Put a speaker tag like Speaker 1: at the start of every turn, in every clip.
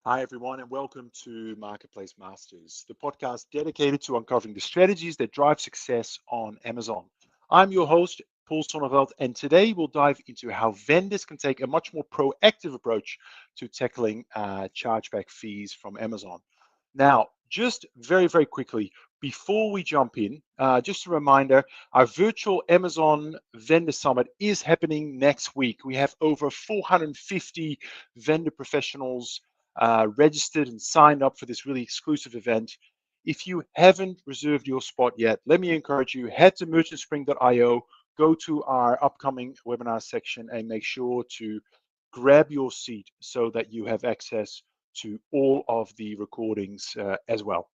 Speaker 1: Hi, everyone, and welcome to Marketplace Masters, the podcast dedicated to uncovering the strategies that drive success on Amazon. I'm your host, Paul Sonneveld, and today we'll dive into how vendors can take a much more proactive approach to tackling chargeback fees from Amazon. Now, just very quickly, before we jump in, just a reminder, our virtual Amazon Vendor Summit is happening next week. We have over 450 vendor professionals registered and signed up for this really exclusive event. If you haven't reserved your spot yet, let me encourage you, head to merchantspring.io, go to our upcoming webinar section and make sure to grab your seat so that you have access to all of the recordings as well.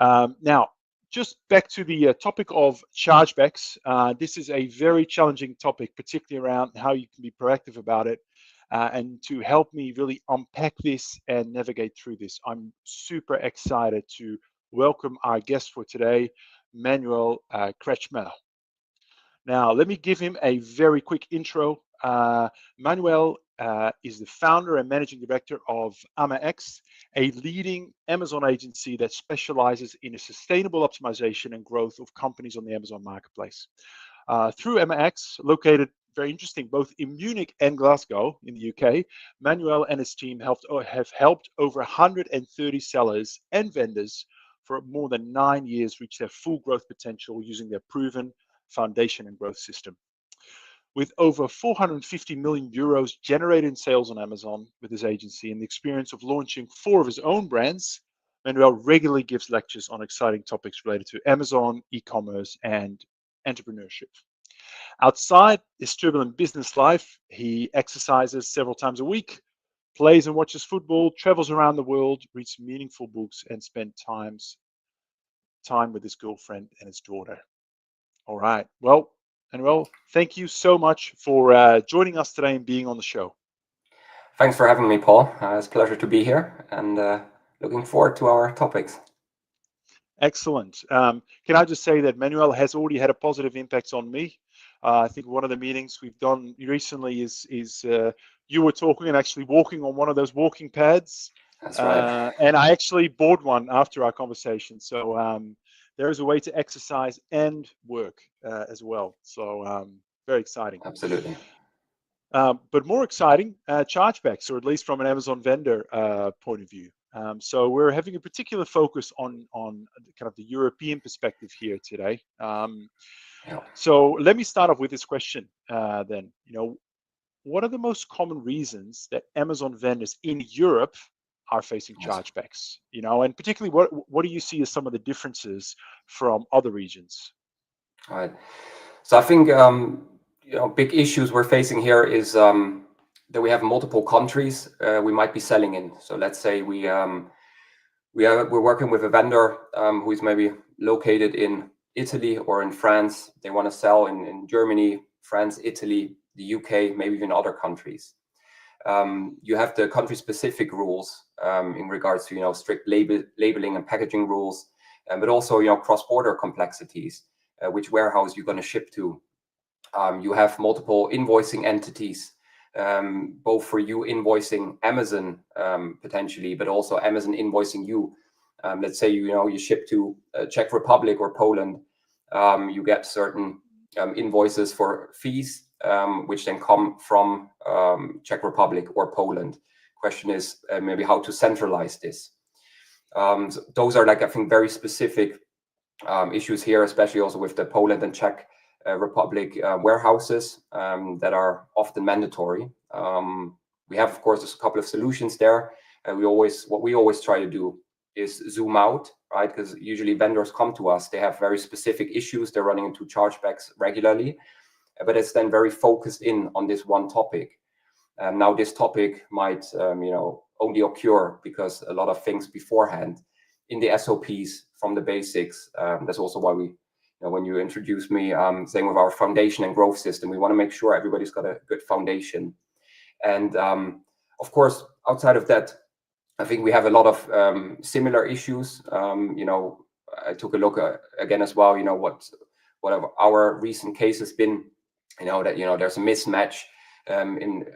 Speaker 1: Now, just back to the topic of chargebacks. This is a very challenging topic, particularly around how you can be proactive about it. And to help me really unpack this and navigate through this, I'm super excited to welcome our guest for today, Manuel Kretschmer. Now, let me give him a very quick intro. Manuel is the founder and managing director of MOQs, a leading Amazon agency that specializes in the sustainable optimization and growth of companies on the Amazon marketplace. Through MOQs, located very interesting, both in Munich and Glasgow in the UK, Manuel and his team have helped over 130 sellers and vendors for more than 9 years reach their full growth potential using their proven foundation and growth system. With over 450 million euros generated in sales on Amazon with his agency and the experience of launching 4 of his own brands, Manuel regularly gives lectures on exciting topics related to Amazon, e-commerce, and entrepreneurship. Outside his turbulent business life, he exercises several times a week, plays and watches football, travels around the world, reads meaningful books, and spends time with his girlfriend and his daughter. All right. Well, Manuel, thank you so much for joining us today and being on the show.
Speaker 2: Thanks for having me, Paul. It's a pleasure to be here and looking forward to our topics.
Speaker 1: Excellent. Can I just say that Manuel has already had a positive impact on me? I think one of the meetings we've done recently is you were talking and actually walking on one of those walking pads.
Speaker 2: That's right.
Speaker 1: And I actually bought one after our conversation. So there is a way to exercise and work as well. So very exciting.
Speaker 2: Absolutely.
Speaker 1: But more exciting, chargebacks, or at least from an Amazon vendor point of view. So we're having a particular focus on kind of the European perspective here today. So let me start off with this question then. What are the most common reasons that Amazon vendors in Europe are facing chargebacks? And particularly, what do you see as some of the differences from other regions?
Speaker 2: All right. So I think big issues we're facing here is that we have multiple countries we might be selling in. So let's say we're working with a vendor who is maybe located in Italy or in France. They want to sell in Germany, France, Italy, the UK, maybe even other countries. You have the country-specific rules in regards to strict labeling and packaging rules, but also cross-border complexities. Which warehouse you're going to ship to. You have multiple invoicing entities, both for you invoicing Amazon potentially, but also Amazon invoicing you. Let's say you ship to Czech Republic or Poland. You get certain invoices for fees, which then come from Czech Republic or Poland. Question is maybe how to centralize this. So those are I think very specific issues here, especially also with the Poland and Czech Republic warehouses that are often mandatory. We have, of course, a couple of solutions there. What we always try to do is zoom out, right? Because usually vendors come to us, they have very specific issues. They're running into chargebacks regularly, but it's then very focused in on this one topic. Now this topic might, only occur because a lot of things beforehand in the SOPs from the basics. That's also why we, when you introduced me, saying with our foundation and growth system, we want to make sure everybody's got a good foundation. And of course, outside of that, I think we have a lot of similar issues. I took a look again as well. What have our recent cases been? That there's a mismatch in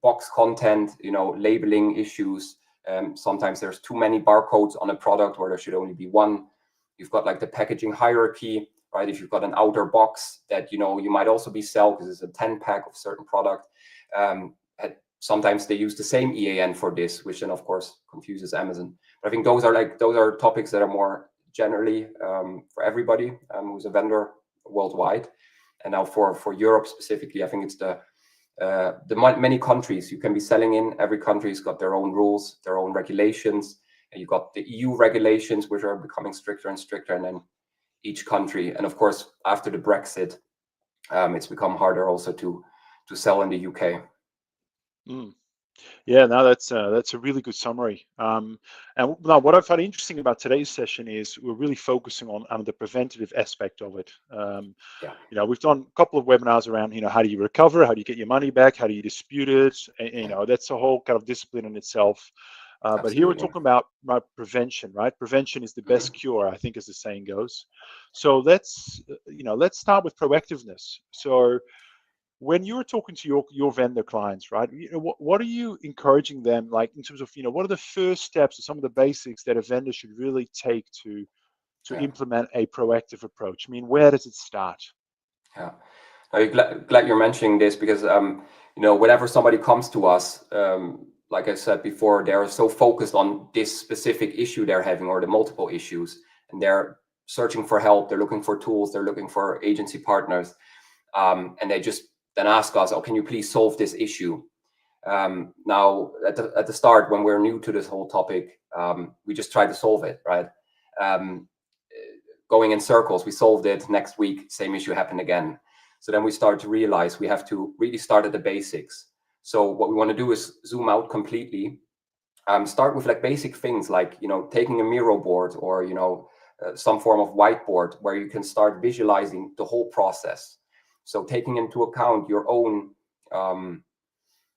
Speaker 2: box content. Labeling issues, Sometimes there's too many barcodes on a product where there should only be one. You've got like the packaging hierarchy, right? If you've got an outer box that, you know, you might also be sell because it's a 10 pack of certain product. Sometimes they use the same EAN for this, which then of course confuses Amazon. But I think those are topics that are more generally for everybody who's a vendor worldwide. And now for Europe specifically, I think it's the many countries you can be selling in. Every country's got their own rules, their own regulations. And you've got the EU regulations, which are becoming stricter and stricter, and then each country. And of course, after the Brexit, it's become harder also to sell in the UK.
Speaker 1: Yeah, no, that's a really good summary. And now, what I find interesting about today's session is we're really focusing on the preventative aspect of it. You know, we've done a couple of webinars around, you know, how do you recover, how do you get your money back, how do you dispute it, and, you know, that's a whole kind of discipline in itself. But here we're talking about prevention, right? Prevention is the best cure, I think, as the saying goes. So let's start with proactiveness. So when you're talking to your vendor clients, right, you know, what are you encouraging them, like in terms of, you know, what are the first steps or some of the basics that a vendor should really take to implement a proactive approach? I mean, where does it start?
Speaker 2: Yeah, I'm glad you're mentioning this because you know, whenever somebody comes to us, like I said before, they're so focused on this specific issue they're having or the multiple issues, and they're searching for help. They're looking for tools. They're looking for agency partners, and they just then ask us, "Oh, can you please solve this issue?" Now, at the start, when we're new to this whole topic, we just try to solve it, right? Going in circles, we solved it. Next week, same issue happened again. So then we start to realize we have to really start at the basics. So what we want to do is zoom out completely. Start with like basic things like, you know, taking a Miro board or, you know, some form of whiteboard where you can start visualizing the whole process. So taking into account your own,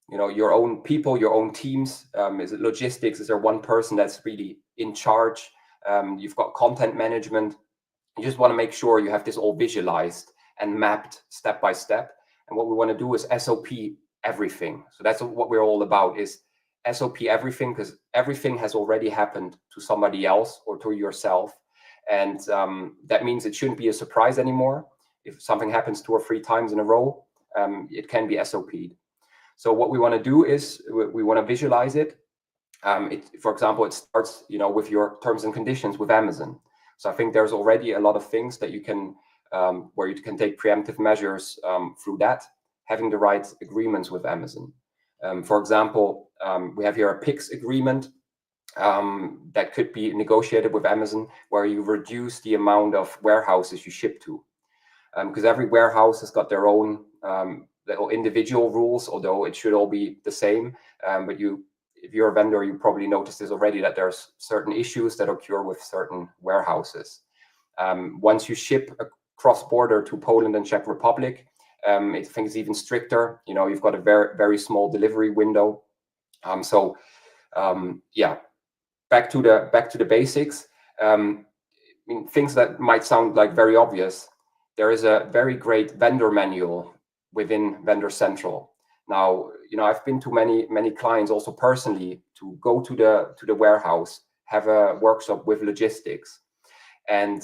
Speaker 2: you know, your own people, your own teams. Is it logistics? Is there one person that's really in charge? You've got content management. You just want to make sure you have this all visualized and mapped step by step. And what we want to do is SOP everything. So that's what we're all about, is SOP everything, because everything has already happened to somebody else or to yourself. And that means it shouldn't be a surprise anymore. If something happens 2 or 3 times in a row, it can be SOP'd. So what we want to do is we want to visualize it. For example, it starts, you know, with your terms and conditions with Amazon. So I think there's already a lot of things that you can, where you can take preemptive measures through that, having the right agreements with Amazon. For example, we have here a PICS agreement that could be negotiated with Amazon, where you reduce the amount of warehouses you ship to. Because every warehouse has got their own little individual rules, although it should all be the same. But if you're a vendor, you probably noticed this already, that there's certain issues that occur with certain warehouses. Once you ship cross-border to Poland and Czech Republic, I think it's even stricter. You know, you've got a very, very small delivery window. Yeah, back to the basics. I mean, things that might sound like very obvious. There is a very great vendor manual within Vendor Central. Now, you know, I've been to many clients also personally to go to the warehouse, have a workshop with logistics, and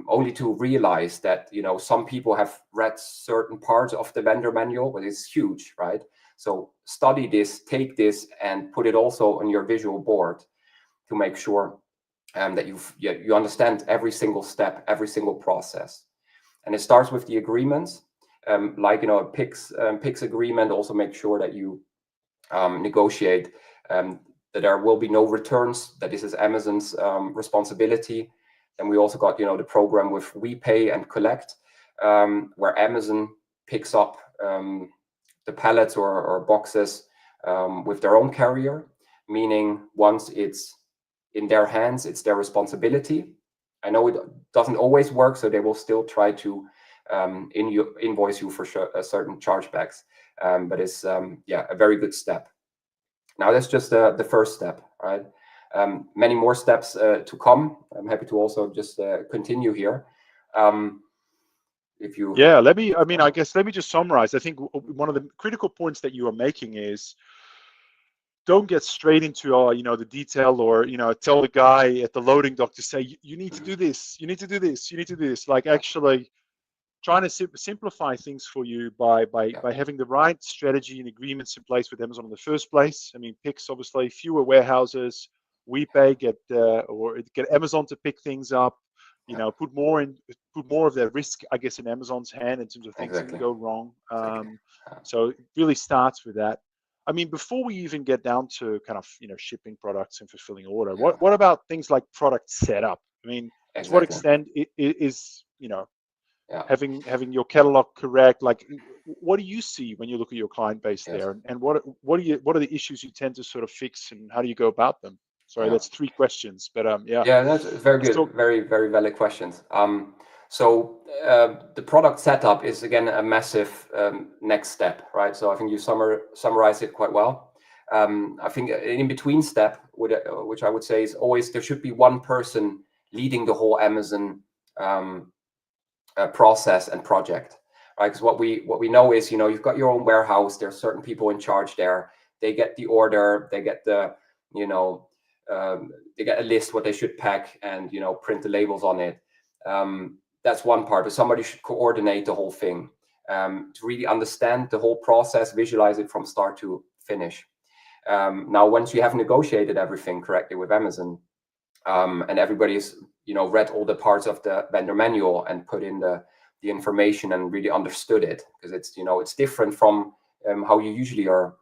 Speaker 2: only to realize that, you know, some people have read certain parts of the vendor manual, but it's huge, right? So study this, take this, and put it also on your visual board to make sure that you understand every single step, every single process. And it starts with the agreements. Like, you know, a PICS agreement, also make sure that you negotiate that there will be no returns, that this is Amazon's responsibility. And we also got, you know, the program with WePay and Collect, where Amazon picks up the pallets or boxes with their own carrier, meaning once it's in their hands, it's their responsibility. I know it doesn't always work, so they will still try to invoice you for certain chargebacks, but it's yeah, a very good step. Now that's just the first step, right? Many more steps to come. I'm happy to also just continue here. If you
Speaker 1: I guess let me just summarize. I think one of the critical points that you are making is don't get straight into the detail, or tell the guy at the loading dock to say, you need to do this, you need to do this, you need to do this. Like, actually trying to simplify things for you by having the right strategy and agreements in place with Amazon in the first place. I mean, PICS, obviously, fewer warehouses. We get Amazon to pick things up. Put more of their risk, I guess, in Amazon's hand in terms of things that can go wrong. So it really starts with that. I mean, before we even get down to kind of shipping products and fulfilling order, what about things like product setup? I mean, to what extent is having your catalog correct? Like, what do you see when you look at your client base there, and what are the issues you tend to sort of fix, and how do you go about them? Sorry, that's 3 questions, but
Speaker 2: that's very good. Very, very valid questions. So the product setup is, again, a massive next step, right? So I think you summarize it quite well. I think an in-between step, which I would say is always there should be one person leading the whole Amazon process and project, right? Because what we know is, you've got your own warehouse. There are certain people in charge there. They get the order. They get the, they get a list what they should pack and print the labels on it. That's one part, but somebody should coordinate the whole thing to really understand the whole process, visualize it from start to finish. Now, once you have negotiated everything correctly with Amazon, and everybody's read all the parts of the vendor manual and put in the information and really understood it, because it's different from how you usually are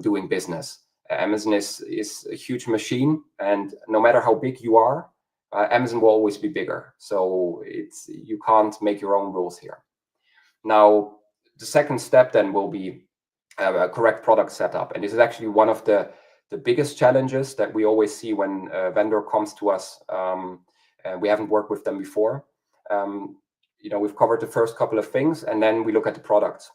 Speaker 2: doing business. Amazon is a huge machine, and no matter how big you are, Amazon will always be bigger. So you can't make your own rules here. Now, the second step then will be a correct product setup, and this is actually one of the biggest challenges that we always see when a vendor comes to us. We haven't worked with them before. We've covered the first couple of things, and then we look at the products.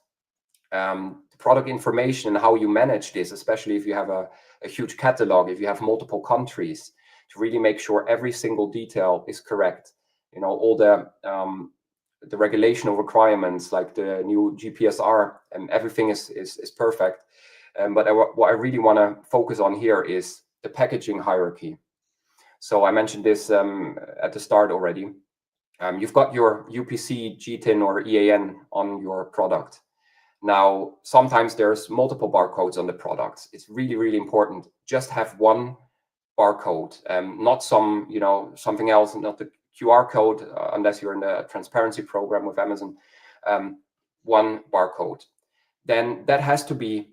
Speaker 2: The product information and how you manage this, especially if you have a huge catalog, if you have multiple countries, to really make sure every single detail is correct. All the regulational requirements, like the new GPSR, and everything is perfect. But what I really want to focus on here is the packaging hierarchy. So I mentioned this at the start already. You've got your UPC, GTIN, or EAN on your product. Now, sometimes there's multiple barcodes on the products. It's really, really important. Just have one barcode, not something else, not the QR code, unless you're in the transparency program with Amazon. One barcode. Then that has to be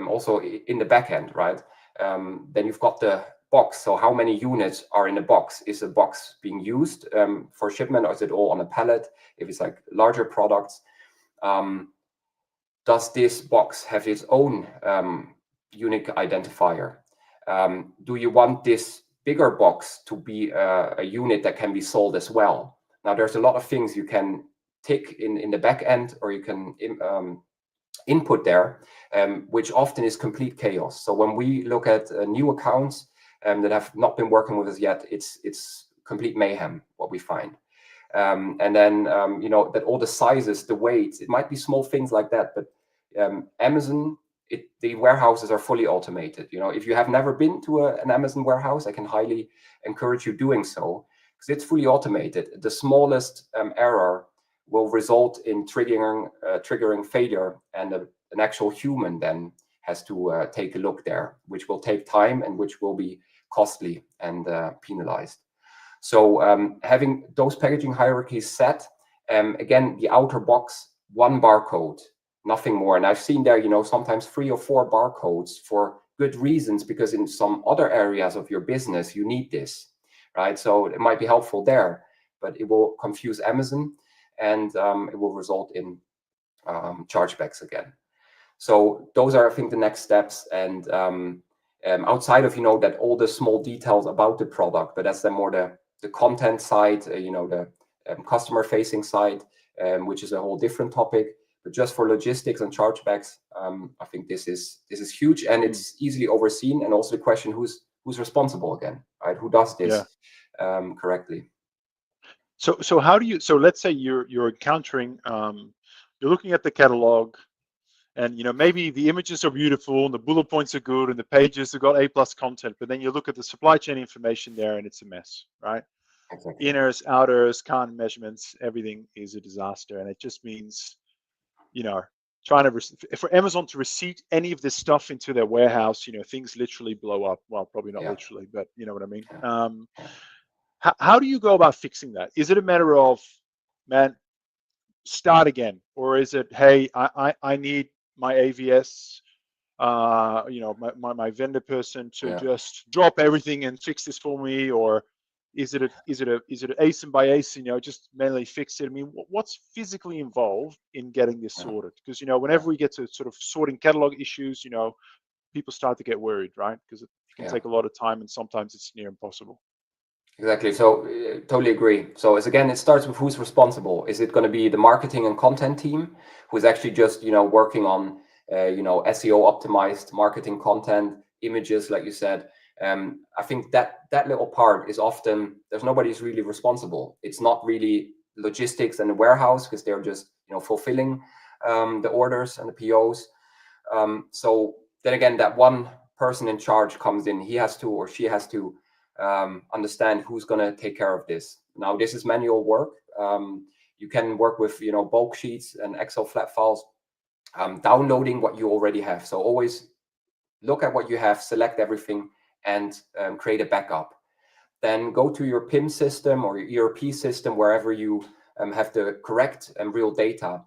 Speaker 2: also in the back end, right? Then you've got the box. So how many units are in a box? Is a box being used for shipment, or is it all on a pallet? If it's like larger products, does this box have its own unique identifier? Do you want this bigger box to be a unit that can be sold as well? Now, there's a lot of things you can tick in the back end, or you can input there, which often is complete chaos. So when we look at new accounts that have not been working with us yet, it's complete mayhem what we find. And then that all the sizes, the weights, it might be small things like that, but Amazon, the warehouses are fully automated. If you have never been to an Amazon warehouse, I can highly encourage you doing so, because it's fully automated. The smallest error will result in triggering failure, and an actual human then has to take a look there, which will take time and which will be costly and penalized. So having those packaging hierarchies set, again, the outer box, one barcode, nothing more. And I've seen there, sometimes 3 or 4 barcodes for good reasons, because in some other areas of your business, you need this, right? So it might be helpful there, but it will confuse Amazon, and it will result in chargebacks again. So those are, I think, the next steps. And outside of, that all the small details about the product, but that's then more the content side, the customer-facing side, which is a whole different topic. But just for logistics and chargebacks, I think this is huge, and it's easily overseen. And also the question, who's responsible again, right? Who does this correctly?
Speaker 1: So how do you? So let's say you're encountering, you're looking at the catalog, And maybe the images are beautiful and the bullet points are good and the pages have got A+ content, but then you look at the supply chain information there and it's a mess, right?
Speaker 2: Exactly.
Speaker 1: Inners, outers, count measurements, everything is a disaster. And it just means, trying to for Amazon to receipt any of this stuff into their warehouse, things literally blow up. Well, probably not literally, but you know what I mean. How do you go about fixing that? Is it a matter of, man, start again, or is it, hey, I need my AVS, my vendor person to just drop everything and fix this for me, or is it ASIN by ASIN, just manually fix it? I mean, what's physically involved in getting this sorted? Because whenever we get to sort of sorting catalog issues, people start to get worried, right? Because it can take a lot of time and sometimes it's near impossible.
Speaker 2: Exactly. So totally agree. So it starts with who's responsible. Is it going to be the marketing and content team who is actually just working on SEO optimized marketing content, images, like you said? I think that little part is often, there's nobody who's really responsible. It's not really logistics and the warehouse, because they're just fulfilling the orders and the POs. So then again, that one person in charge comes in. He has to, or she has to, understand who's going to take care of this. Now, this is manual work. You can work with bulk sheets and Excel flat files, downloading what you already have. So always look at what you have, select everything, and create a backup. Then go to your PIM system or your ERP system, wherever you have the correct and real data,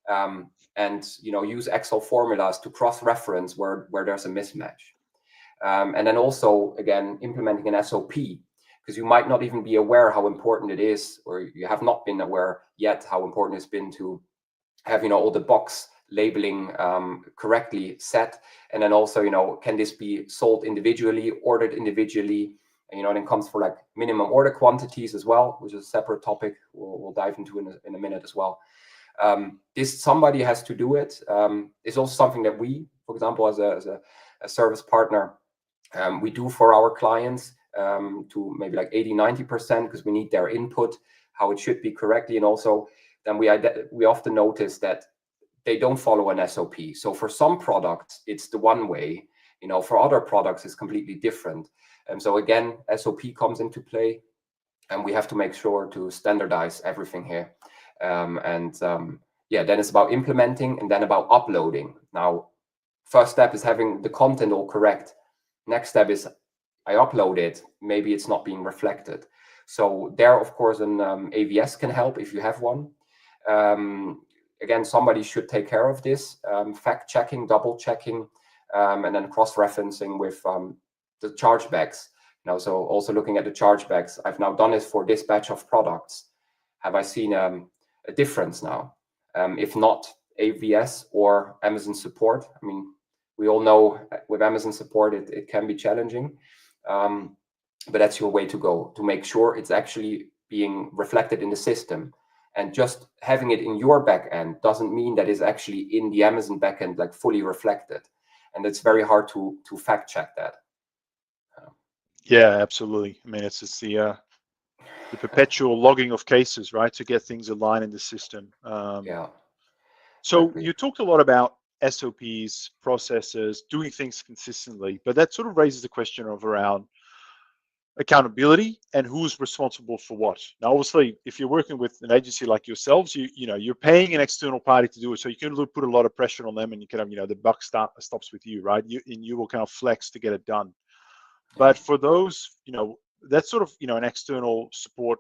Speaker 2: and use Excel formulas to cross-reference where there's a mismatch. And then also, again, implementing an SOP, because you might not even be aware how important it is, or you have not been aware yet how important it's been to have all the box labeling correctly set. And then also, can this be sold individually, ordered individually? And then it comes for like minimum order quantities as well, which is a separate topic we'll dive into in a minute as well. Somebody has to do it. It's also something that we, for example, as a service partner, we do for our clients, to maybe like 80-90%, because we need their input, how it should be correctly. And also then we often notice that they don't follow an SOP. So for some products, it's the one way, for other products, it's completely different. And so again, SOP comes into play, and we have to make sure to standardize everything here. Then it's about implementing, and then about uploading. Now, first step is having the content all correct. Next step is I upload it. Maybe it's not being reflected. So there, of course, an AVS can help if you have one. Again, somebody should take care of this, fact checking, double checking, and then cross-referencing with the chargebacks. So also looking at the chargebacks. I've now done it for this batch of products. Have I seen a difference now? If not, AVS or Amazon support. I mean, we all know with Amazon support, it can be challenging, but that's your way to go, to make sure it's actually being reflected in the system. And just having it in your backend doesn't mean that it's actually in the Amazon backend, like fully reflected. And it's very hard to fact check that.
Speaker 1: Yeah, absolutely. I mean, it's just the perpetual logging of cases, right, to get things aligned in the system. So exactly. You talked a lot about SOPs, processes, doing things consistently, but that sort of raises the question of around accountability and who's responsible for what. Now, obviously, if you're working with an agency like yourselves, you're paying an external party to do it, so you can put a lot of pressure on them, and you can have, the buck stops with you, right? You will kind of flex to get it done. But for those, that's sort of an external support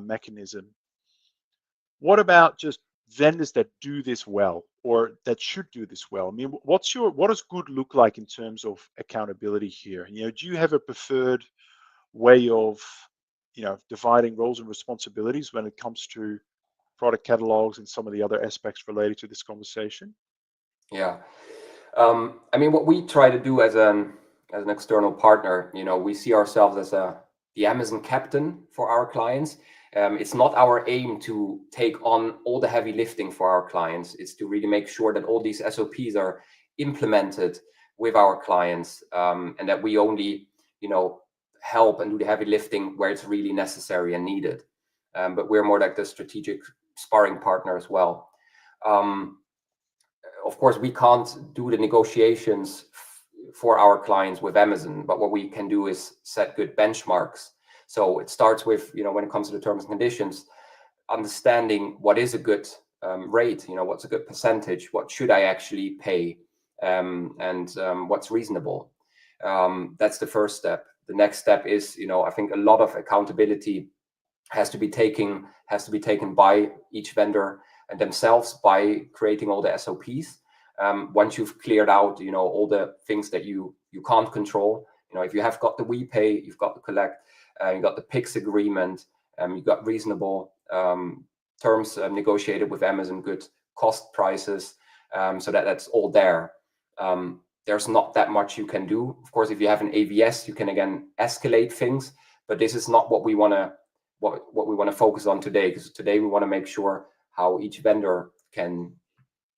Speaker 1: mechanism. What about just vendors that do this well, or that should do this well? I mean, what does good look like in terms of accountability here? Do you have a preferred way of dividing roles and responsibilities when it comes to product catalogs and some of the other aspects related to this conversation?
Speaker 2: Yeah, I mean, what we try to do as an external partner, we see ourselves as the Amazon captain for our clients. It's not our aim to take on all the heavy lifting for our clients. It's to really make sure that all these SOPs are implemented with our clients, and that we only, help and do the heavy lifting where it's really necessary and needed. But we're more like the strategic sparring partner as well. of course, we can't do the negotiations for our clients with Amazon, but what we can do is set good benchmarks. So it starts with, when it comes to the terms and conditions, understanding what is a good rate, what's a good percentage, what should I actually pay, and what's reasonable. That's the first step. The next step is, I think a lot of accountability has to be taken by each vendor and themselves by creating all the SOPs. Once you've cleared out, all the things that you can't control, if you have got the we pay, you've got the collect, you've got the PICS agreement, you've got reasonable terms negotiated with Amazon, good cost prices, so that's all there. There's not that much you can do. Of course, if you have an AVS, you can again escalate things, but this is not what we want to focus on today, because today we want to make sure how each vendor can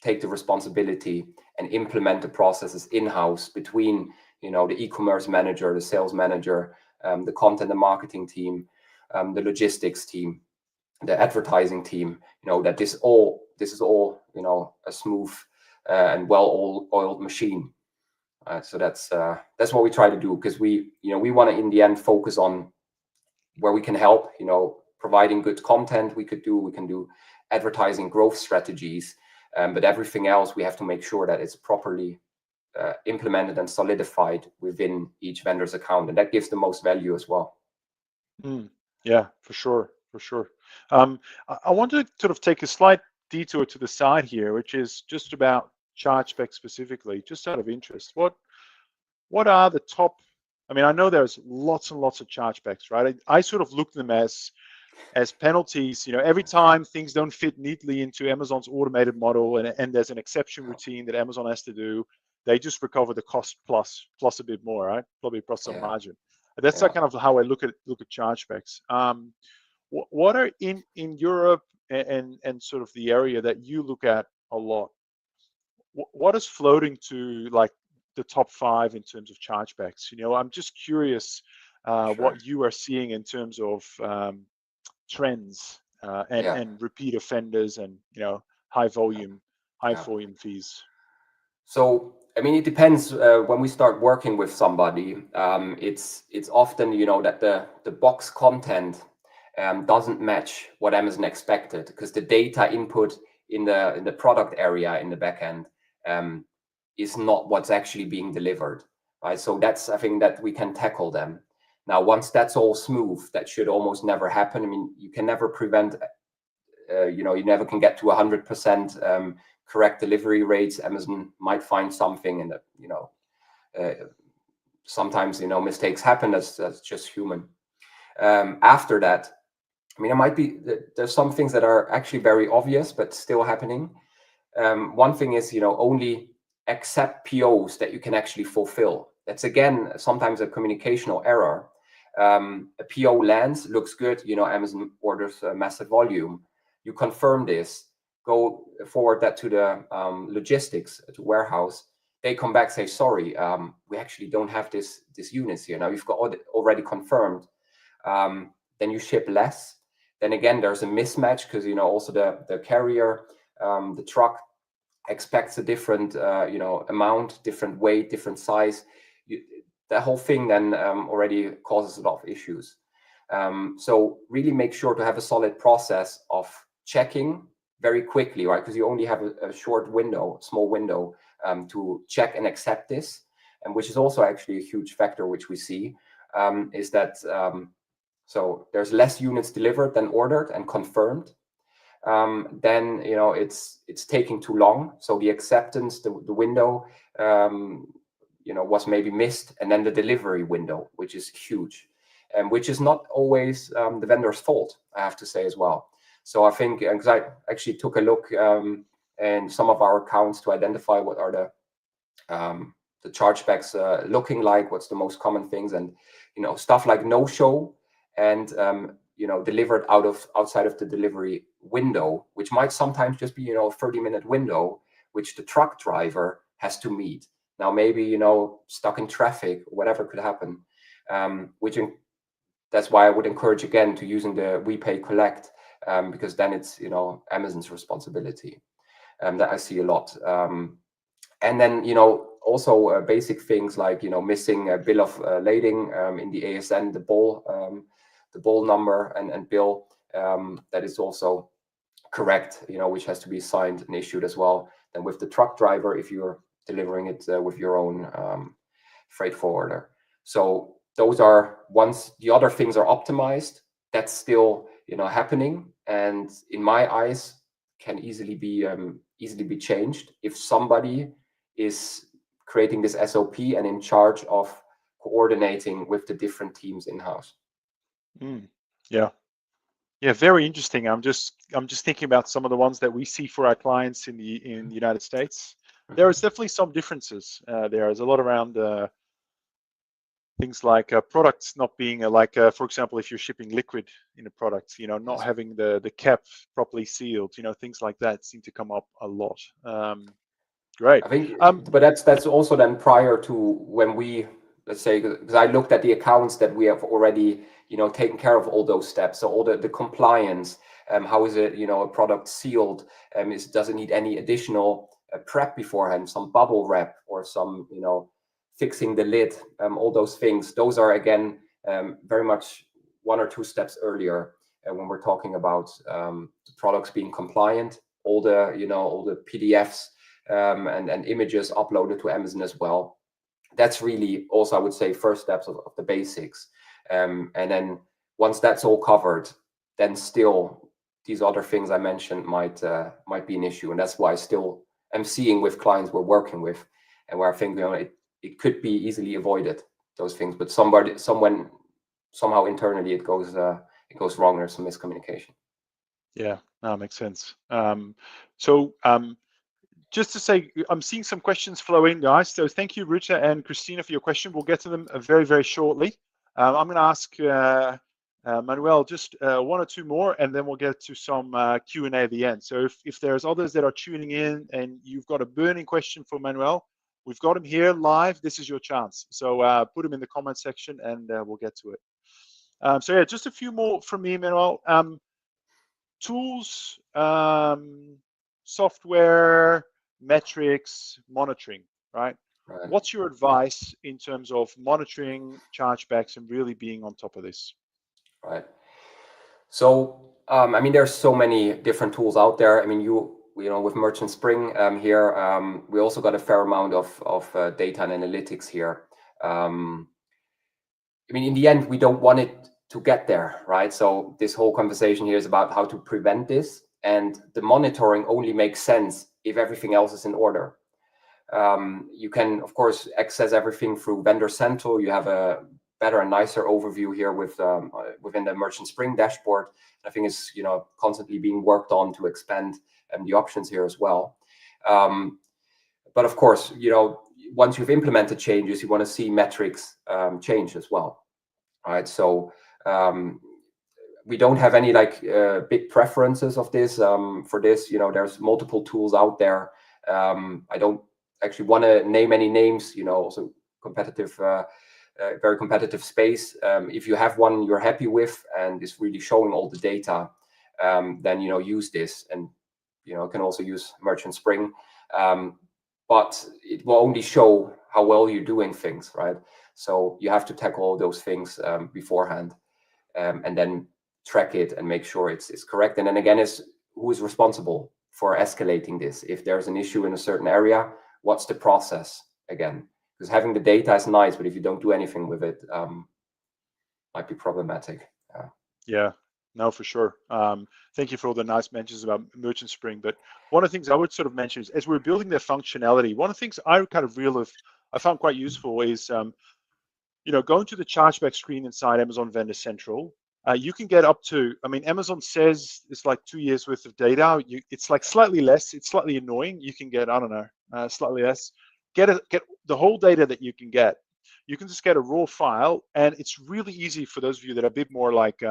Speaker 2: take the responsibility and implement the processes in-house between, the e-commerce manager, the sales manager, the content and marketing team, the logistics team, the advertising team, that this is all, a smooth and well-oiled machine. So that's what we try to do, because we want to in the end focus on where we can help, providing good content. We can do advertising growth strategies, but everything else we have to make sure that it's properly implemented and solidified within each vendor's account, and that gives the most value as well.
Speaker 1: Yeah, for sure. I want to sort of take a slight detour to the side here, which is just about Chargeback specifically, just out of interest. What are the top? I mean, I know there's lots and lots of chargebacks, right? I sort of look at them as penalties. Every time things don't fit neatly into Amazon's automated model, and there's an exception routine that Amazon has to do, they just recover the cost plus a bit more, right? Probably plus some margin. That's kind of how I look at chargebacks. What are in Europe and sort of the area that you look at a lot? What is floating to like the top 5 in terms of chargebacks? I'm just curious what you are seeing in terms of trends and repeat offenders and high volume fees.
Speaker 2: So I mean, it depends. When we start working with somebody, it's often that the box content doesn't match what Amazon expected, because the data input in the product area in the backend is not what's actually being delivered, right? So that's, I think, that we can tackle them. Now, once that's all smooth, that should almost never happen. I mean, you can never prevent, you never can get to 100% correct delivery rates. Amazon might find something, and sometimes mistakes happen. That's just human. After that, I mean, there's some things that are actually very obvious but still happening. One thing is only accept POs that you can actually fulfill. That's again sometimes a communicational error. A PO lands, looks good, Amazon orders a massive volume. You confirm this, go forward that to the logistics, to warehouse. They come back, say, sorry, we actually don't have this units here. Now you've got already confirmed. Then you ship less. Then again, there's a mismatch, because also the carrier, the truck expects a different amount, different weight, different size. The whole thing then already causes a lot of issues. So really make sure to have a solid process of checking very quickly, right? Because you only have a short window, small window to check and accept this, and which is also actually a huge factor which we see, is that so there's less units delivered than ordered and confirmed. Then it's taking too long. So the acceptance, the window, was maybe missed, and then the delivery window, which is huge, and which is not always the vendor's fault, I have to say as well. So I think, because I actually took a look in some of our accounts to identify what are the chargebacks looking like, what's the most common things, and stuff like no show and delivered outside of the delivery window, which might sometimes just be a 30-minute window, which the truck driver has to meet. Now maybe stuck in traffic, whatever could happen, that's why I would encourage again to using the we pay collect, because then it's Amazon's responsibility. that I see a lot. And then, you know, also basic things like, you know, missing a bill of lading in the ASN, the ball number and bill, that is also correct, you know, which has to be signed and issued as well. And with the truck driver, if you're delivering it with your own freight forwarder. So those are, once the other things are optimized, that's still, you know, happening, and in my eyes can easily be changed if somebody is creating this SOP and in charge of coordinating with the different teams in-house.
Speaker 1: Yeah. Yeah, very interesting. I'm just thinking about some of the ones that we see for our clients in the United States. There is definitely some differences. There is a lot around things like products not being for example, if you're shipping liquid in a product, you know, not having the cap properly sealed, you know, things like that seem to come up a lot. Great.
Speaker 2: I think, but that's also then prior to when we, let's say, because I looked at the accounts that we have already, you know, taken care of all those steps. So all the compliance, how is it, you know, a product sealed? Does it need any additional prep beforehand, some bubble wrap or some, you know, fixing the lid, all those things. Those are again very much 1 or 2 steps earlier when we're talking about the products being compliant. All the, you know, all the PDFs and images uploaded to Amazon as well. That's really also, I would say, first steps of the basics. And then once that's all covered, then still these other things I mentioned might be an issue. And that's why I still am seeing with clients we're working with, and where I think, you know, it could be easily avoided, those things. But somehow internally it goes wrong. There's some miscommunication.
Speaker 1: Yeah, that makes sense. Just to say, I'm seeing some questions flow in, guys. So thank you, Reta and Christina, for your question. We'll get to them very, very shortly. I'm going to ask Manuel just 1 or 2 more, and then we'll get to some Q&A at the end. So if there's others that are tuning in and you've got a burning question for Manuel, we've got him here live. This is your chance. So put him in the comment section, and we'll get to it. So yeah, just a few more from me, Manuel. Tools, software, metrics, monitoring, right? What's your advice in terms of monitoring chargebacks and really being on top of this?
Speaker 2: Right. So, I mean, there's so many different tools out there. I mean, you know, with Merchant Spring here, we also got a fair amount of data and analytics here. I mean, in the end, we don't want it to get there, right? So this whole conversation here is about how to prevent this, and the monitoring only makes sense if everything else is in order. You can, of course, access everything through Vendor Central. You have a better and nicer overview here with within the Merchant Spring dashboard. I think it's, you know, constantly being worked on to expand the options here as well. But of course, you know, once you've implemented changes, you want to see metrics change as well, right? So we don't have any big preferences of this for this. You know, there's multiple tools out there. I don't actually want to name any names, you know, also competitive, very competitive space. If you have one you're happy with and is really showing all the data, then, you know, use this, and, you know, can also use Merchant Spring. But it will only show how well you're doing things, right? So you have to tackle all those things beforehand, and then track it and make sure it's correct. And then again, is who is responsible for escalating this? If there's an issue in a certain area, what's the process again? Because having the data is nice, but if you don't do anything with it, might be problematic.
Speaker 1: Yeah, no, for sure. Thank you for all the nice mentions about Merchant Spring. But one of the things I would sort of mention is, as we're building their functionality, one of the things I kind of I found quite useful is, you know, going to the chargeback screen inside Amazon Vendor Central. You can get up to, I mean, Amazon says it's like 2 years worth of data. It's like slightly less. It's slightly annoying. You can get, I don't know, slightly less. Get the whole data that you can get. You can just get a raw file, and it's really easy for those of you that are a bit more like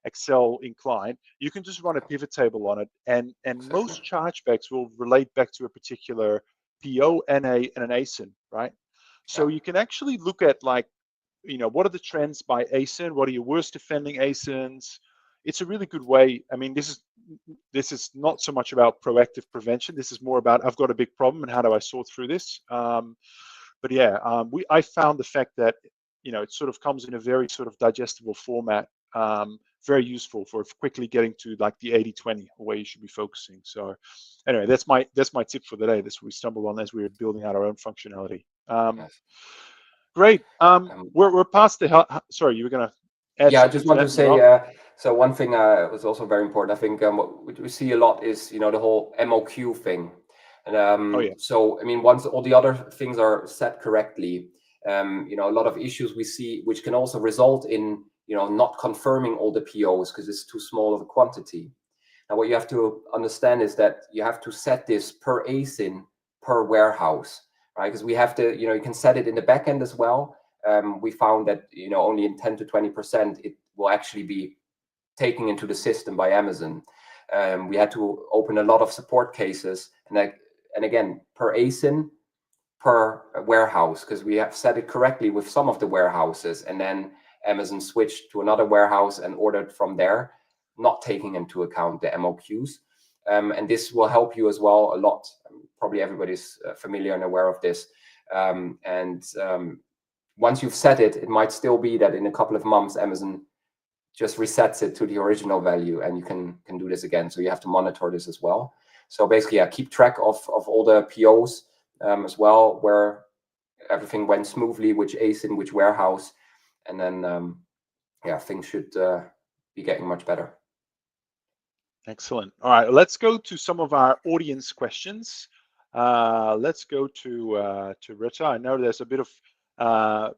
Speaker 1: Excel inclined. You can just run a pivot table on it, and most chargebacks will relate back to a particular PO and an ASIN, right? So you can actually look at, like, you know, what are the trends by ASIN? What are your worst offending ASINs? It's a really good way. I mean, this is this is not so much about proactive prevention. This is more about, I've got a big problem and how do I sort through this? But yeah, I found the fact that, it sort of comes in a very sort of digestible format, very useful for quickly getting to like the 80-20 where you should be focusing. So anyway, that's my tip for the day. That's what we stumbled on as we were building out our own functionality.
Speaker 2: Yes.
Speaker 1: Great. We're past the, sorry, you were going to add
Speaker 2: Yeah, I
Speaker 1: something
Speaker 2: just want to
Speaker 1: that,
Speaker 2: say, so one thing was also very important. I think what we see a lot is, the whole MOQ thing. And
Speaker 1: Oh, yeah.
Speaker 2: so, I mean, once all the other things are set correctly, a lot of issues we see, which can also result in, not confirming all the POs because it's too small of a quantity. Now, what you have to understand is that you have to set this per ASIN per warehouse, right? Because we have to, you can set it in the backend as well. We found that, only in 10 to 20% it will actually be taken into the system by Amazon. We had to open a lot of support cases, and again, per ASIN, per warehouse, because we have set it correctly with some of the warehouses, and then Amazon switched to another warehouse and ordered from there, not taking into account the MOQs. And this will help you as well a lot. Probably everybody's familiar and aware of this. Once you've set it, it might still be that in a couple of months, Amazon just resets it to the original value, and you can do this again. So you have to monitor this as well. So basically, keep track of all the POs as well, where everything went smoothly, which ASIN, which warehouse, and then things should be getting much better.
Speaker 1: Excellent. All right, let's go to some of our audience questions. Let's go to Reta. I know there's a bit of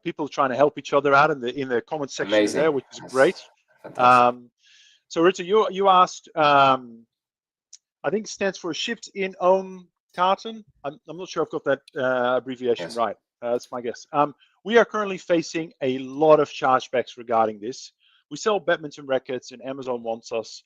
Speaker 1: people trying to help each other out in the comment section.
Speaker 2: Amazing.
Speaker 1: There, which is great. So Reta, you asked, I think it stands for shipped in own carton. I'm not sure I've got that abbreviation right. That's my guess. We are currently facing a lot of chargebacks regarding this. We sell badminton rackets, and Amazon wants us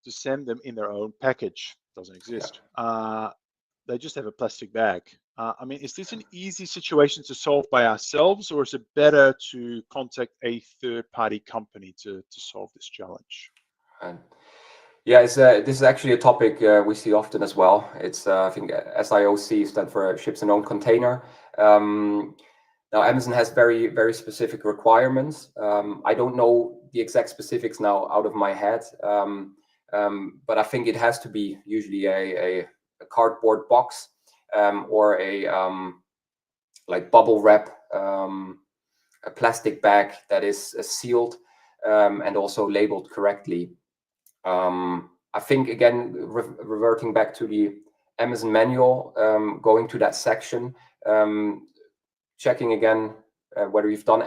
Speaker 1: to send them in their own package. Doesn't exist. They just have a plastic bag. I mean, is this an easy situation to solve by ourselves, or is it better to contact a third-party company to solve this challenge?
Speaker 2: Yeah, this is actually a topic we see often as well. It's I think SIOC stands for ships in own container. Now Amazon has very, very specific requirements. I don't know the exact specifics now out of my head, but I think it has to be usually a cardboard box or a like bubble wrap, a plastic bag that is sealed and also labeled correctly. I think, again, reverting back to the Amazon manual, going to that section, checking again whether you've done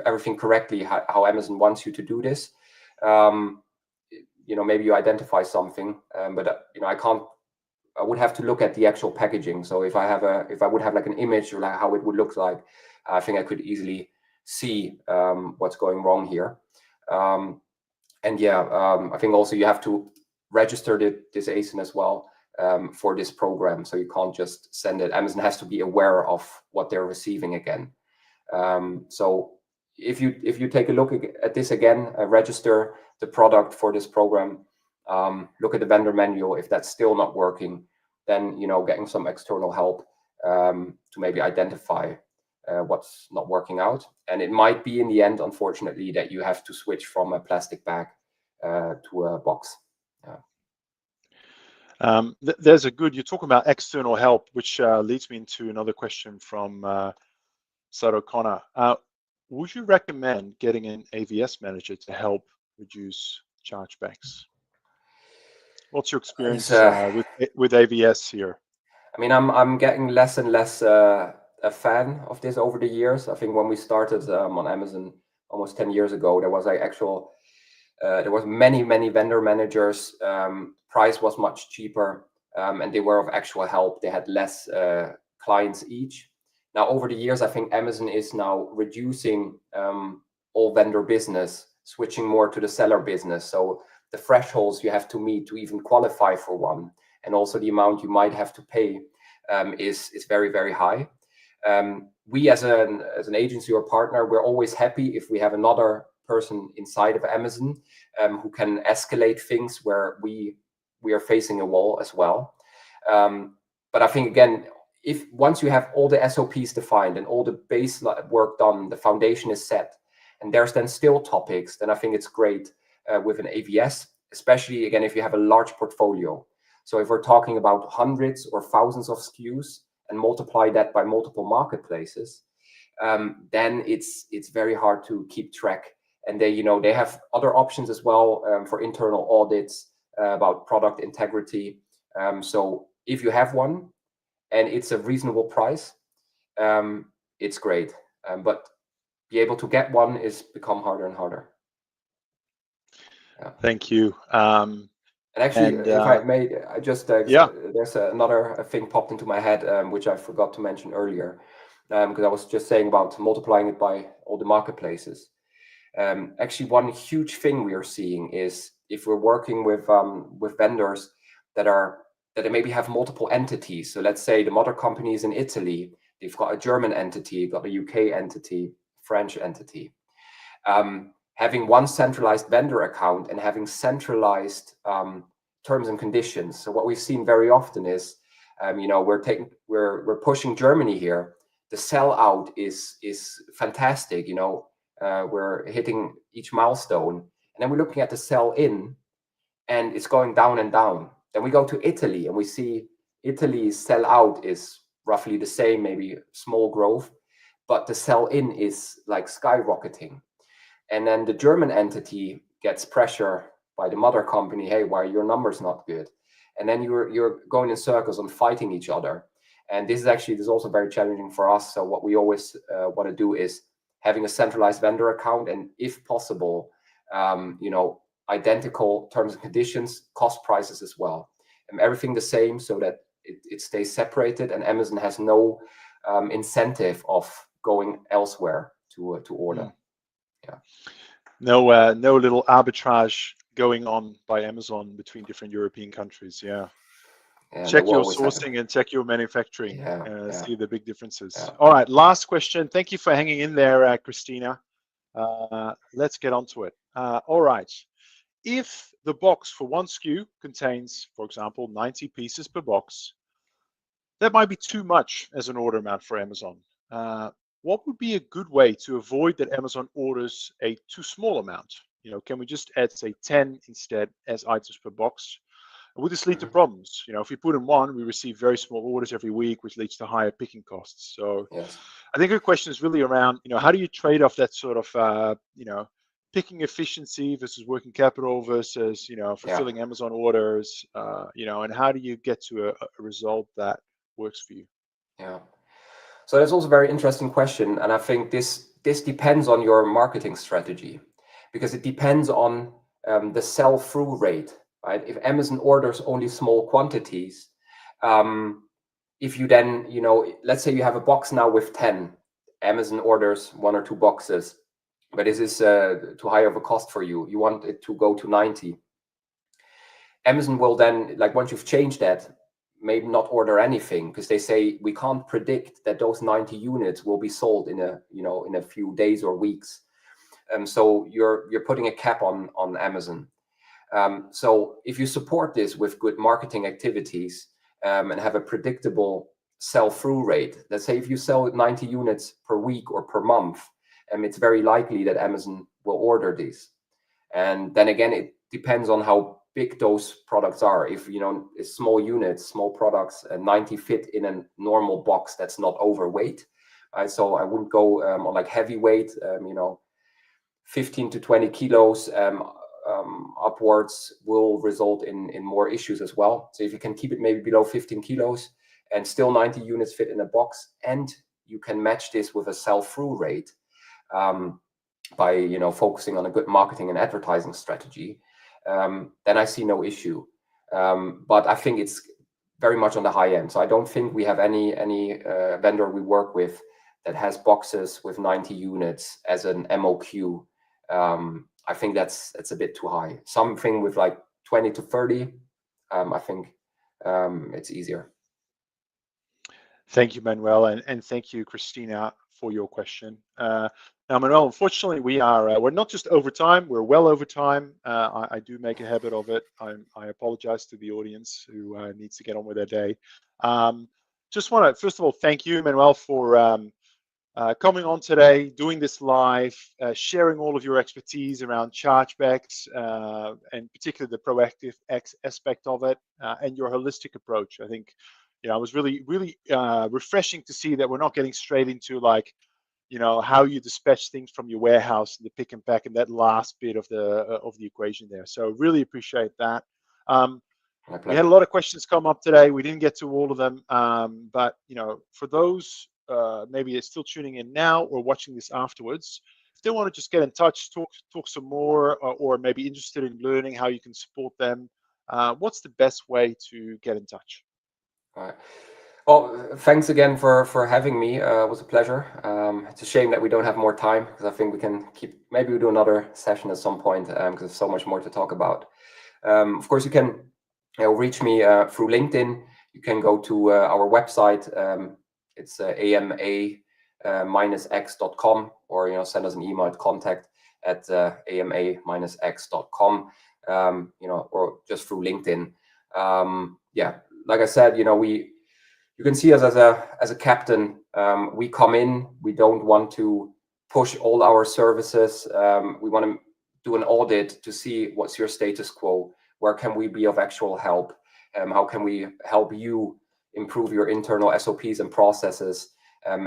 Speaker 2: everything correctly, how Amazon wants you to do this. Maybe you identify something, but I would have to look at the actual packaging. So if I would have like an image or like how it would look like, I think I could easily see what's going wrong here. I think also you have to register this ASIN as well for this program. So you can't just send it. Amazon has to be aware of what they're receiving again. So if you take a look at this again, register the product for this program, look at the vendor manual. If that's still not working, then getting some external help to maybe identify what's not working out. And it might be in the end, unfortunately, that you have to switch from a plastic bag to a box.
Speaker 1: There's you're talking about external help, which leads me into another question from Sarah Connor. Would you recommend getting an AVS manager to help reduce chargebacks? What's your experience with AVS here?
Speaker 2: I mean, I'm getting less and less a fan of this over the years. I think when we started on Amazon almost 10 years ago, there was there was many vendor managers. Price was much cheaper, and they were of actual help. They had less clients each. Now, over the years, I think Amazon is now reducing all vendor business, switching more to the seller business. So the thresholds you have to meet to even qualify for one, and also the amount you might have to pay is very, very high. We as an agency or partner, we're always happy if we have another person inside of Amazon who can escalate things where we are facing a wall as well. But I think, again, if once you have all the SOPs defined and all the base work done, the foundation is set, and there's then still topics, then I think it's great with an AVS, especially, again, if you have a large portfolio. So if we're talking about hundreds or thousands of SKUs and multiply that by multiple marketplaces, then it's very hard to keep track. And they have other options as well for internal audits about product integrity. So if you have one and it's a reasonable price, it's great. But be able to get one is become harder and harder.
Speaker 1: Yeah. Thank you.
Speaker 2: And actually, if I may, I just there's another thing popped into my head, which I forgot to mention earlier, because I was just saying about multiplying it by all the marketplaces. Actually, one huge thing we are seeing is if we're working with vendors that they maybe have multiple entities. So let's say the mother company is in Italy, they've got a German entity, got a UK entity, French entity. Having one centralized vendor account and having centralized terms and conditions. So what we've seen very often is, we're pushing Germany here. The sell out is fantastic. We're hitting each milestone, and then we're looking at the sell in, and it's going down and down. Then we go to Italy, and we see Italy's sell out is roughly the same, maybe small growth, but the sell in is like skyrocketing. And then the German entity gets pressure by the mother company. Hey, why are your numbers not good? And then you're going in circles and fighting each other. And this is also very challenging for us. So what we always want to do is having a centralized vendor account, and if possible, identical terms and conditions, cost prices as well, and everything the same, so that it stays separated, and Amazon has no incentive of going elsewhere to order. Yeah.
Speaker 1: No little arbitrage going on by Amazon between different European countries. Yeah. Check your sourcing and check your manufacturing. See the big differences. All right, last question. Thank you for hanging in there, Christina. Let's get on to it. All right. If the box for one SKU contains, for example, 90 pieces per box, that might be too much as an order amount for Amazon. What would be a good way to avoid that Amazon orders a too small amount? Can we just add, say, 10 instead as items per box? Would this lead to problems? If we put in one, we receive very small orders every week, which leads to higher picking costs. So yes. I think the question is really around, how do you trade off that sort of, picking efficiency versus working capital versus, fulfilling Amazon orders, and how do you get to a result that works for you?
Speaker 2: Yeah. So that's also a very interesting question. And I think this depends on your marketing strategy, because it depends on the sell-through rate, right? If Amazon orders only small quantities, if you then, let's say you have a box now with 10, Amazon orders 1 or 2 boxes, but this is too high of a cost for you. You want it to go to 90. Amazon will then, once you've changed that, maybe not order anything, because they say we can't predict that those 90 units will be sold in a few days or weeks. So you're putting a cap on Amazon. So if you support this with good marketing activities and have a predictable sell-through rate, let's say if you sell 90 units per week or per month, it's very likely that Amazon will order these. And then again, it depends on how big those products are. If it's small units, small products, 90 fit in a normal box that's not overweight, right? So I wouldn't go on heavyweight, 15 to 20 kilos upwards will result in more issues as well. So if you can keep it maybe below 15 kilos and still 90 units fit in a box, and you can match this with a sell-through rate by focusing on a good marketing and advertising strategy, then I see no issue. But I think it's very much on the high end. So I don't think we have any vendor we work with that has boxes with 90 units as an MOQ. I think that's a bit too high. Something with 20 to 30, I think it's easier.
Speaker 1: Thank you, Manuel, and thank you, Christina, for your question. Now, Manuel, unfortunately, we're not just over time, we're well over time. I do make a habit of it. I apologize to the audience who needs to get on with their day. Just want to, first of all, thank you, Manuel, for coming on today, doing this live, sharing all of your expertise around chargebacks, and particularly the proactive aspect of it, and your holistic approach. I think, it was really, really refreshing to see that we're not getting straight into like, how you dispatch things from your warehouse and the pick and pack and that last bit of the equation there. So really appreciate that. We had a lot of questions come up today. We didn't get to all of them, but for those maybe they're still tuning in now or watching this afterwards, if they want to just get in touch, talk some more, or maybe interested in learning how you can support them, what's the best way to get in touch?
Speaker 2: All right. Well, thanks again for having me. It was a pleasure. It's a shame that we don't have more time, because I think we can maybe we'll do another session at some point, because there's so much more to talk about. Of course, you can reach me through LinkedIn. You can go to our website. It's ama-x.com, or send us an email at contact@ama-x.com, or just through LinkedIn. Like I said, you can see us as a captain. We come in, we don't want to push all our services. We want to do an audit to see what's your status quo, where can we be of actual help, how can we help you improve your internal SOPs and processes,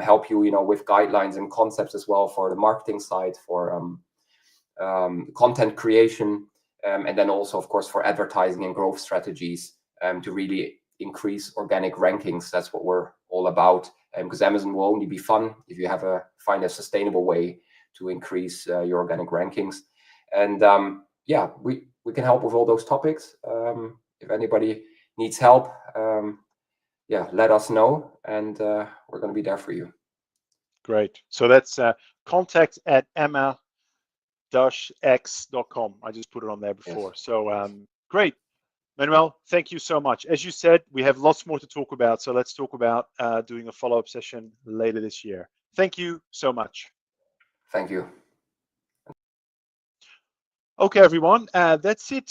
Speaker 2: help you, with guidelines and concepts as well for the marketing side, for content creation, and then also, of course, for advertising and growth strategies, to really increase organic rankings. That's what we're all about, because Amazon will only be fun if you find a sustainable way to increase your organic rankings. And we can help with all those topics. If anybody needs help, let us know, and we're going to be there for you.
Speaker 1: Great. So that's contact@ama-x.com. I just put it on there before. Yes. So great. Manuel, thank you so much. As you said, we have lots more to talk about. So let's talk about doing a follow-up session later this year. Thank you so much.
Speaker 2: Thank you.
Speaker 1: Okay, everyone, that's it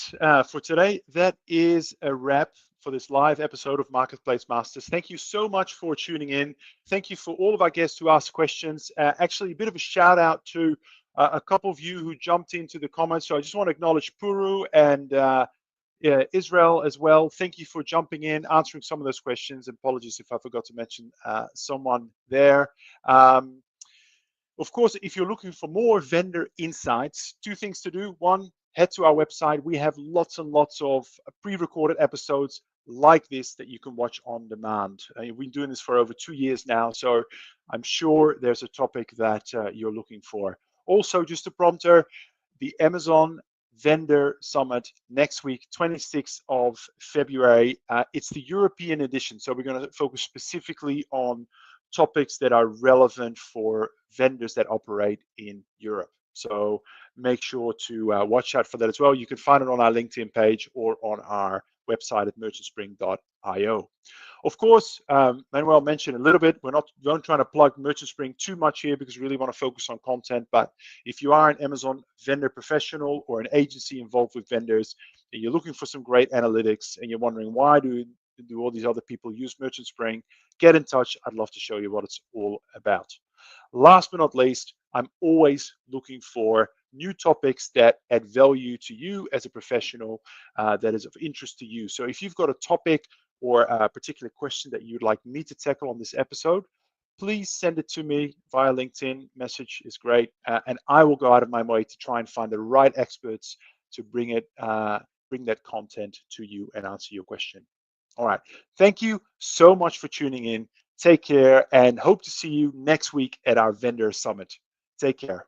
Speaker 1: for today. That is a wrap for this live episode of Marketplace Masters. Thank you so much for tuning in. Thank you for all of our guests who asked questions. Actually, a bit of a shout out to a couple of you who jumped into the comments. So I just want to acknowledge Puru and Israel as well. Thank you for jumping in, answering some of those questions. Apologies if I forgot to mention someone there. Of course, if you're looking for more vendor insights, two things to do. One, head to our website. We have lots and lots of pre-recorded episodes like this that you can watch on demand. We've been doing this for over 2 years now, so I'm sure there's a topic that you're looking for. Also, just a prompter, the Amazon Vendor Summit next week, 26th of February. It's the European edition, so we're going to focus specifically on topics that are relevant for vendors that operate in Europe. So make sure to watch out for that as well. You can find it on our LinkedIn page or on our website at merchantspring.io. Of course, Manuel mentioned a little bit, we're not trying to plug Merchant Spring too much here because we really want to focus on content. But if you are an Amazon vendor professional or an agency involved with vendors, and you're looking for some great analytics and you're wondering why do all these other people use Merchant Spring, get in touch. I'd love to show you what it's all about. Last but not least, I'm always looking for new topics that add value to you as a professional, that is of interest to you. So if you've got a topic or a particular question that you'd like me to tackle on this episode, please send it to me via LinkedIn. Message is great, and I will go out of my way to try and find the right experts to bring that content to you and answer your question. All right. Thank you so much for tuning in. Take care, and hope to see you next week at our Vendor Summit. Take care.